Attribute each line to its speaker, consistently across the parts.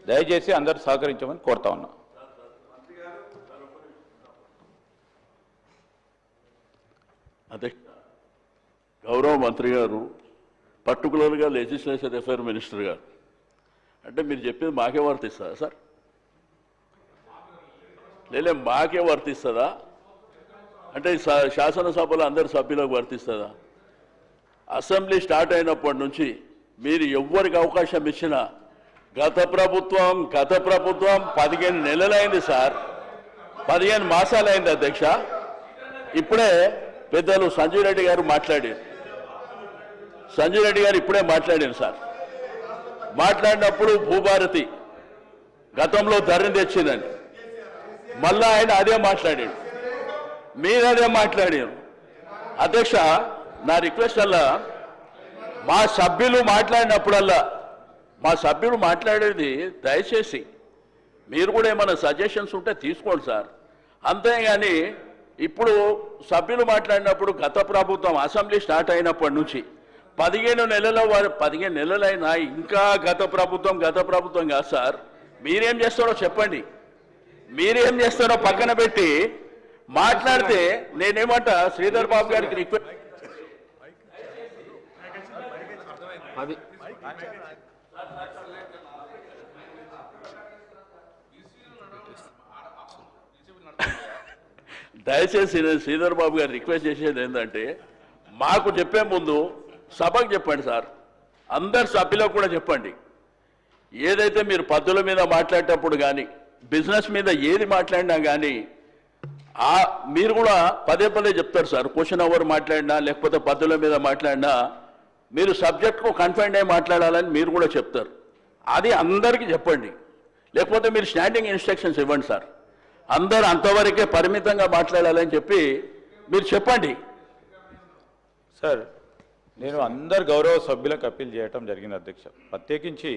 Speaker 1: దయచేసి అందరూ సహకరించమని కోరుతా ఉన్నా.
Speaker 2: అదే గౌరవ మంత్రి గారు, పర్టికులర్గా లెజిస్లేచర్ అఫైర్ మినిస్టర్ గారు, అంటే మీరు చెప్పేది మాకే వర్తిస్తుందా సార్? లేలే మాకే వర్తిస్తుందా అంటే శాసనసభలో అందరి సభ్యులకు వర్తిస్తుందా? అసెంబ్లీ స్టార్ట్ అయినప్పటి నుంచి మీరు ఎవ్వరికి అవకాశం ఇచ్చినా గత ప్రభుత్వం 15 నెలలైంది సార్, 15 మాసాలైంది అధ్యక్ష. ఇప్పుడే పెద్దలు సంజయ్ రెడ్డి గారు మాట్లాడారు. సంజయ్ రెడ్డి గారు ఇప్పుడే మాట్లాడారు సార్. మాట్లాడినప్పుడు భూభారతి గతంలో ధరని తెచ్చిందని మళ్ళా ఆయన అదే మాట్లాడాడు, మీరు అదే మాట్లాడారు. అధ్యక్ష, నా రిక్వెస్ట్ అలా మా సభ్యులు మాట్లాడినప్పుడల్లా మా సభ్యులు మాట్లాడేది దయచేసి మీరు కూడా ఏమైనా సజెషన్స్ ఉంటే తీసుకోండి సార్. అంతేగాని ఇప్పుడు సభ్యులు మాట్లాడినప్పుడు గత ప్రభుత్వం అసెంబ్లీ స్టార్ట్ అయినప్పటి నుంచి 15 నెలలైనా ఇంకా గత ప్రభుత్వం కాదు సార్. మీరేం చేస్తారో చెప్పండి, మీరేం చేస్తారో పక్కన పెట్టి మాట్లాడితే నేనేమంటా శ్రీధర్ బాబు గారికి రిక్వెస్ట్. దయచేసి శ్రీధర్ బాబు గారు రిక్వెస్ట్ చేసేది ఏంటంటే మాకు చెప్పే ముందు సభకు చెప్పండి సార్, అందరు సభ్యులకు కూడా చెప్పండి. ఏదైతే మీరు పద్ధతుల మీద మాట్లాడేటప్పుడు కానీ బిజినెస్ మీద ఏది మాట్లాడినా కానీ మీరు కూడా పదే చెప్తారు సార్. క్వశ్చన్ అవర్ మాట్లాడినా లేకపోతే పద్ధతుల మీద మాట్లాడినా మీరు సబ్జెక్ట్కు కన్ఫైన్డ్ అయి మాట్లాడాలని మీరు కూడా చెప్తారు. అది అందరికీ చెప్పండి, లేకపోతే మీరు స్టాండింగ్ ఇన్స్ట్రక్షన్స్ ఇవ్వండి సార్. అందరూ అంతవరకే పరిమితంగా మాట్లాడాలని చెప్పి మీరు చెప్పండి
Speaker 1: సార్. నేను అందరు గౌరవ సభ్యులకు అప్పీల్ చేయటం జరిగింది అధ్యక్ష. ప్రత్యేకించి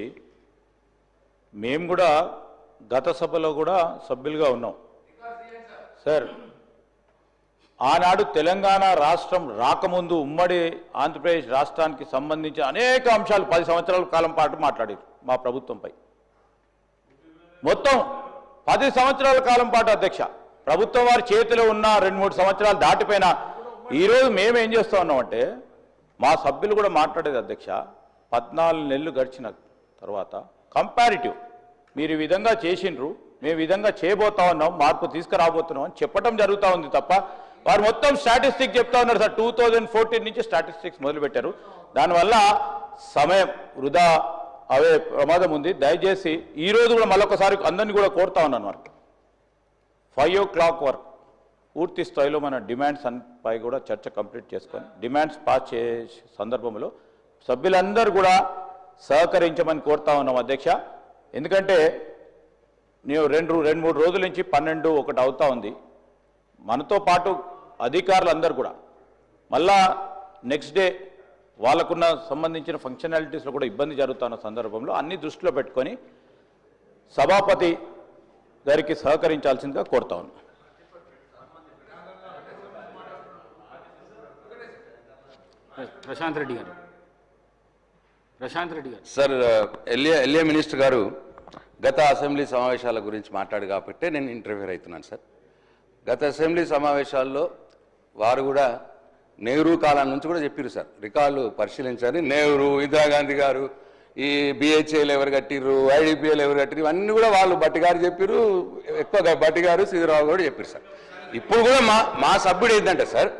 Speaker 1: మేము కూడా గత సభలో కూడా సభ్యులుగా ఉన్నాం సార్. ఆనాడు తెలంగాణ రాష్ట్రం రాకముందు ఉమ్మడి ఆంధ్రప్రదేశ్ రాష్ట్రానికి సంబంధించిన అనేక అంశాలు 10 సంవత్సరాల కాలం పాటు మాట్లాడారు మా ప్రభుత్వంపై. మొత్తం 10 సంవత్సరాల కాలం పాటు అధ్యక్ష ప్రభుత్వం వారి చేతిలో ఉన్న 2-3 సంవత్సరాలు దాటిపోయినా ఈరోజు మేము ఏం చేస్తూ ఉన్నామంటే మా సభ్యులు కూడా మాట్లాడేది అధ్యక్ష, 14 నెలలు గడిచిన తర్వాత కంపారిటివ్ మీరు ఈ విధంగా చేసిండ్రు, మేము ఈ విధంగా చేయబోతా ఉన్నాం, మార్పు తీసుకురాబోతున్నాం అని చెప్పడం జరుగుతూ ఉంది తప్ప వారు మొత్తం స్టాటిస్టిక్స్ చెప్తా ఉన్నారు సార్. 2014 నుంచి స్టాటిస్టిక్స్ మొదలుపెట్టారు. దానివల్ల సమయం వృధా అవే ప్రమాదం ఉంది. దయచేసి ఈరోజు కూడా మళ్ళొకసారి అందరినీ కూడా కోరుతా ఉన్నాను, వరకు 5 o'clock వరకు పూర్తి స్థాయిలో మన డిమాండ్స్ పై కూడా చర్చ కంప్లీట్ చేసుకొని డిమాండ్స్ పాస్ చేసే సందర్భంలో సభ్యులందరూ కూడా సహకరించమని కోరుతా ఉన్నాం అధ్యక్ష. ఎందుకంటే నేను 2-3 రోజుల నుంచి 12-1 అవుతా ఉంది. మనతో పాటు అధికారులందరూ కూడా మళ్ళా నెక్స్ట్ డే వాళ్ళకున్న సంబంధించిన ఫంక్షనాలిటీస్లో కూడా ఇబ్బంది జరుగుతున్న సందర్భంలో అన్ని దృష్టిలో పెట్టుకొని సభాపతి గారికి సహకరించాల్సిందిగా కోరుతా ఉన్నాను.
Speaker 3: ప్రశాంత్ రెడ్డి గారు
Speaker 4: సార్, ఎల్ఏ మినిస్టర్ గారు గత అసెంబ్లీ సమావేశాల గురించి మాట్లాడు కాబట్టి నేను ఇంటర్వ్యూ అవుతున్నాను సార్. గత అసెంబ్లీ సమావేశాల్లో వారు కూడా నెహ్రూ కాలం నుంచి కూడా చెప్పారు సార్, రికార్డులు పరిశీలించారు. నెహ్రూ, ఇందిరాగాంధీ గారు, ఈ బిహెచ్ఏలు ఎవరు కట్టిర్రు, ఐడిపిఎల్ ఎవరు కట్టిరు, ఇవన్నీ కూడా వాళ్ళు భట్టి గారు చెప్పారు. ఎక్కువగా భట్టి గారు, శ్రీధరరావు కూడా చెప్పారు సార్. ఇప్పుడు కూడా మా సభ్యుడు ఏంటంటే సార్,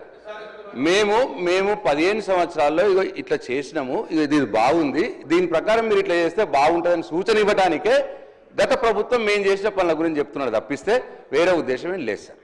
Speaker 4: మేము 15 సంవత్సరాల్లో ఇట్లా చేసినాము, ఇది బాగుంది, దీని ప్రకారం మీరు ఇట్లా చేస్తే బాగుంటుందని సూచన ఇవ్వడానికే గత ప్రభుత్వం మేము చేసిన పనుల గురించి చెప్తున్నాడు తప్పిస్తే వేరే ఉద్దేశం ఏం లేదు సార్.